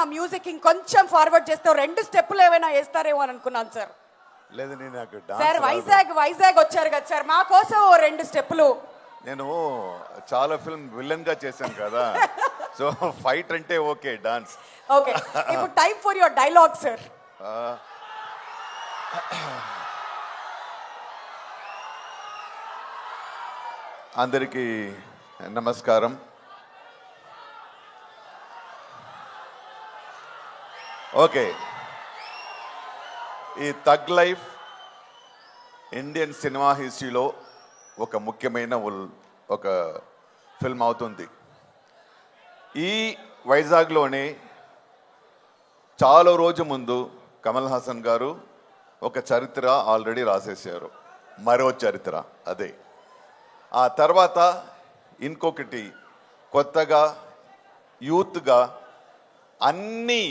ఏమైనా మ్యూజిక్ ఇంకొంచెం ఫార్వర్డ్ చేస్తే 2 స్టెప్పులు ఏమైనా వేస్తారేమో అని అనుకున్నాను సార్. లేదండి నాకు సార్ వైజాగ్ వచ్చారు కదా సార్, మా కోసం 2 స్టెప్పులు. నేను చాలా ఫిల్మ్ విలన్ గా చేశాను కదా, సో ఫైట్ అంటే ఓకే, డాన్స్ ఓకే. ఇప్పుడు time for your dialogue sir. అందరికీ నమస్కారం. ఓకే, ఈ థగ్ లైఫ్ ఇండియన్ సినిమా హిస్టరీలో ఒక ముఖ్యమైన ఒక ఫిల్మ్ అవుతుంది. ఈ వైజాగ్లోనే చాలా రోజు ముందు కమల్ హాసన్ గారు ఒక చరిత్ర ఆల్రెడీ రాసేసారు, మరో చరిత్ర అదే. ఆ తర్వాత ఇంకొకటి కొత్తగా యూత్గా అన్నీ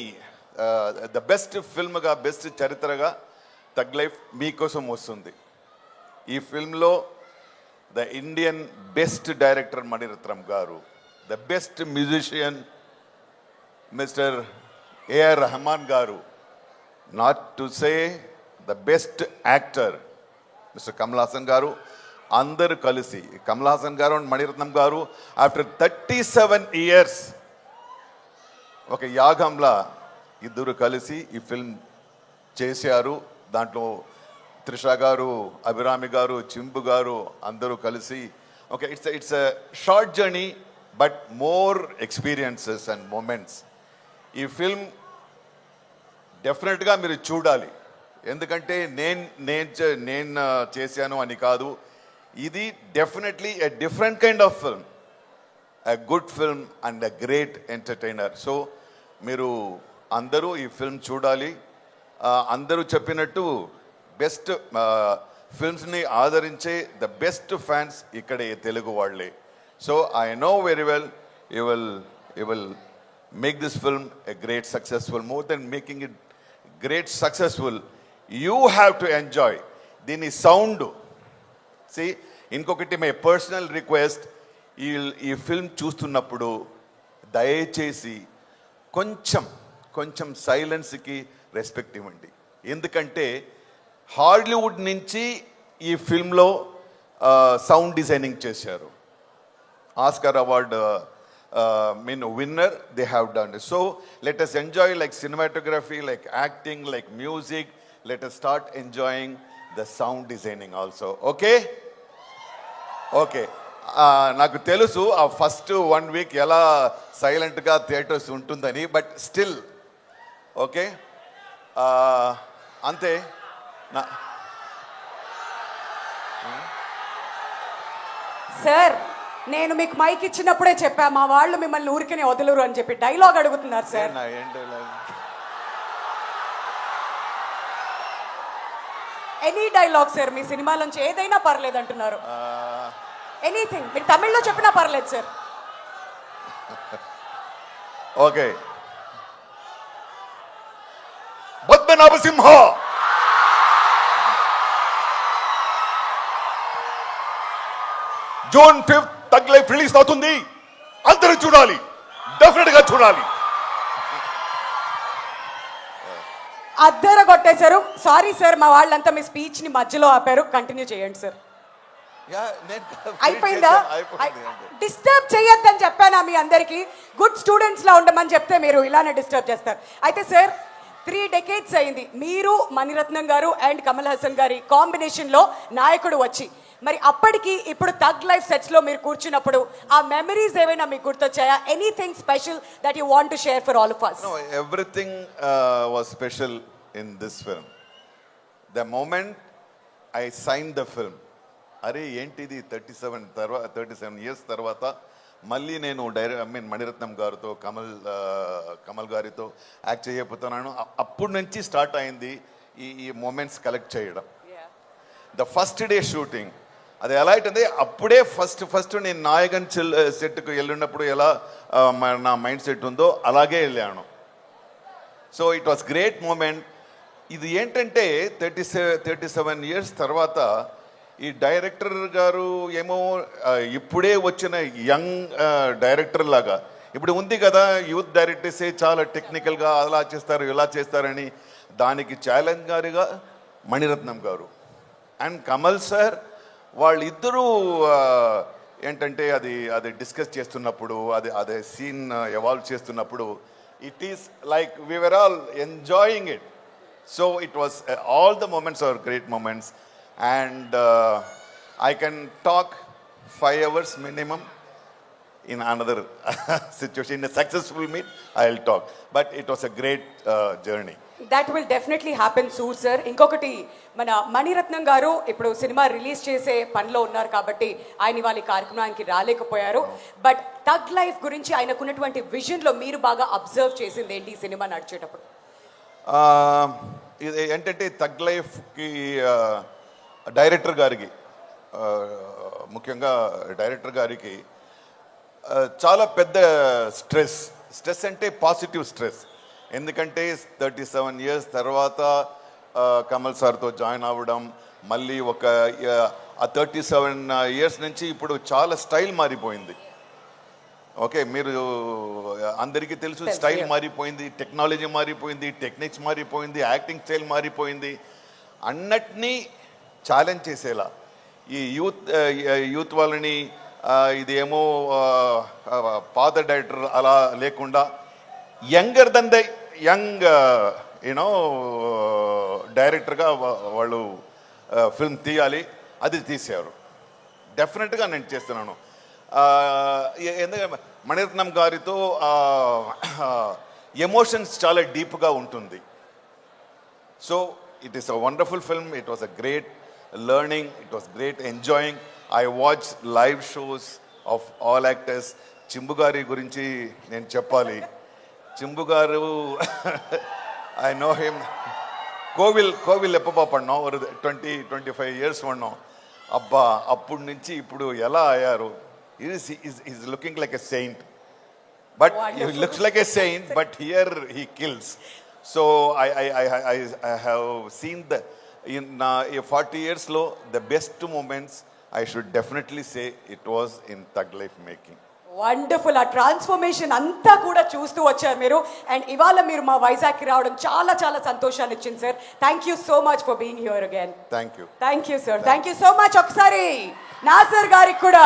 ద బెస్ట్ ఫిల్మ్గా, బెస్ట్ చరిత్రగా థగ్ లైఫ్ మీకోసం వస్తుంది. ఈ ఫిల్మ్లో the Indian best director Mani Ratnam garu, the best musician mister AR Rahman garu, not to say the best actor mister Kamal Haasan garu, అందరూ కలిసి కమల్ హాసన్ గారు అండ్ మణిరత్నం గారు ఆఫ్టర్ 37 years ఒక యాగంలా ఇద్దరు కలిసి ఈ ఫిల్మ్ చేశారు. దాంట్లో త్రిష గారు, అభిరామి గారు, చింపు గారు అందరూ కలిసి okay, it's a short journey but more experiences and moments. ఈ ఫిల్మ్ డెఫినెట్గా మీరు చూడాలి, ఎందుకంటే నేను చేశాను అని కాదు, ఇది definitely a different kind of film, a good film and a great entertainer. So మీరు అందరూ ఈ ఫిల్మ్ చూడాలి. అందరూ చెప్పినట్టు బెస్ట్ ఫిల్మ్స్ని ఆదరించే ద బెస్ట్ ఫ్యాన్స్ ఇక్కడే తెలుగు వాళ్ళే. So I know very well you will make this film a great successful. More than making it great successful, you have to enjoy దీని సౌండ్. సి, ఇంకొకటి మై పర్సనల్ రిక్వెస్ట్, ఈ film చూస్తున్నప్పుడు దయచేసి కొంచెం సైలెన్స్కి respect ఇవ్వండి. ఎందుకంటే హాలీవుడ్ నుంచి ఈ ఫిల్మ్లో సౌండ్ డిజైనింగ్ చేశారు, Oscar award winner they have done. So let us enjoy like cinematography, like acting, like music. Let us start enjoying the sound designing also. Okay okay, నాకు తెలుసు ఆ ఫస్ట్ 1 week ఎలా సైలెంట్గా theatres ఉంటుందని, but still okay, అంతే. Sir, నేను మీకు mic ఇచ్చినప్పుడే చెప్పా, మా వాళ్ళు మిమ్మల్ని ఊరికనే వదలరు అని చెప్పి. డైలాగ్ అడుగుతున్నారు సార్. ఎనీ డైలాగ్ సార్, మీ సినిమాలోంచి ఏదైనా పర్లేదు అంటున్నారు. ఎనీథింగ్, మీరు తమిళ్లో చెప్పినా పర్లేదు sir. Okay, Padmanabhasimha, June 5th Thug Life release అవుతుంది, అందరూ చూడాలి, డెఫినెట్ గా చూడాలి. అద్దర కొట్టేశారు. సారీ సార్, మా వాళ్ళంతా మీ స్పీచ్ ని మధ్యలో ఆపారు. కంటిన్యూ చేయండి సార్. అయిపోయిందా? డిస్టర్బ్ చేయొద్దని చెప్పానా మీ అందరికి? గుడ్ స్టూడెంట్స్ లా ఉండమని చెప్తే మీరు ఇలానే డిస్టర్బ్ చేస్తారు. అయితే సార్, 3 decades అయింది మీరు, మణిరత్నం గారు అండ్ కమల్ హాసన్ గారి కాంబినేషన్ లో నాయకుడు వచ్చి. మరి అప్పటికి ఇప్పుడు థగ్ లైఫ్ సెట్స్ లో మీరు కూర్చున్నప్పుడు ఆ మెమరీస్ ఏమైనా మీకు గుర్తొచ్చాయా? Anything special that you want to share for all of us? No, everything was special in this film. The moment I signed the film, అరే ఏంటిది 37 years తర్వాత మళ్ళీ నేను మణిరత్నం గారితో, కమల్ గారితో యాక్ట్ చేయబోతున్నాను. అప్పటి నుంచి స్టార్ట్ అయింది ఈ మూమెంట్స్ కలెక్ట్ చేయడం. ద ఫస్ట్ డే షూటింగ్ అది ఎలా అయితే అప్పుడే ఫస్ట్ నేను నాయకన్ సెట్కు వెళ్ళినప్పుడు ఎలా నా మైండ్ సెట్ ఉందో అలాగే వెళ్ళాను. So it was great moment. ఇది ఏంటంటే 37 years తర్వాత ఈ డైరెక్టర్ గారు ఏమో ఇప్పుడే వచ్చిన యంగ్ డైరెక్టర్ లాగా ఇప్పుడు ఉంది కదా యూత్ డైరెక్టర్సే చాలా టెక్నికల్గా అలా చేస్తారు ఇలా చేస్తారని, దానికి ఛాలెంజ్ గారుగా మణిరత్నం గారు అండ్ కమల్ సార్ వాళ్ళిద్దరూ ఏంటంటే అది అది డిస్కస్ చేస్తున్నప్పుడు అదే సీన్ ఎవాల్వ్ చేస్తున్నప్పుడు it is like we are all enjoying it. So it was all the moments are great moments and I can talk 5 hours minimum in another situation. In a successful meet, I'll talk. But it was a great journey. That will definitely happen soon sir. ఇంకొకటి, మన మణిరత్నం గారు ఇప్పుడు cinema release చేసే పనిలో ఉన్నారు కాబట్టి ఆయన వాళ్ళ కార్యక్రమానికి రాలేకపోయారు. బట్ థగ్ లైఫ్ గురించి ఆయనకున్నటువంటి విజన్లో మీరు బాగా అబ్జర్వ్ చేసింది ఏంటి ఈ సినిమా నడిచేటప్పుడు? ఇది ఏంటంటే థగ్ లైఫ్కి డైరెక్టర్ గారికి ముఖ్యంగా డైరెక్టర్ గారికి చాలా పెద్ద స్ట్రెస్ అంటే పాజిటివ్ స్ట్రెస్. ఎందుకంటే 37 years తర్వాత కమల్ సార్తో జాయిన్ అవ్వడం, మళ్ళీ ఒక 37 years నుంచి ఇప్పుడు చాలా స్టైల్ మారిపోయింది. ఓకే, మీరు అందరికీ తెలుసు స్టైల్ మారిపోయింది, టెక్నాలజీ మారిపోయింది, టెక్నిక్స్ మారిపోయింది, యాక్టింగ్ స్టైల్ మారిపోయింది. అన్నిటినీ ఛాలెంజ్ చేసేలా ఈ యూత్ వాళ్ళని ఇదేమో పాత డైరెక్టర్ అలా లేకుండా younger than the young you know డైరెక్టర్గా వాళ్ళు ఫిల్మ్ తీయాలి. అది తీశారు. డెఫినెట్గా నేను చేస్తున్నాను. ఎందుకంటే మణిరత్నం గారితో ఎమోషన్స్ చాలా డీప్గా ఉంటుంది. So it is a wonderful film. It was a great learning, it was great enjoying. I watched live shows of all actors. Chimbu gari gurinchi nenu cheppali. Chimbu garu I know him. Kovil eppa panna or 20-25 years vanno abba appudu nunchi ippudu ela ayaru. He's looking like a saint, but he looks like a saint, but here he kills. So I have seen the in 40 years lo the best moments I should definitely say it was in Thug Life making. Wonderful. ఆ transformation అంతా కూడా చూస్తూ వచ్చారు మీరు. And ఇవాళ మీరు మా వైజాగ్కి రావడం చాలా చాలా సంతోషాన్ని ఇచ్చింది sir. Thank you so much for being here again. Thank you. Thank you sir. Thank you so much. ఒకసారి నాసర్ గారికి కూడా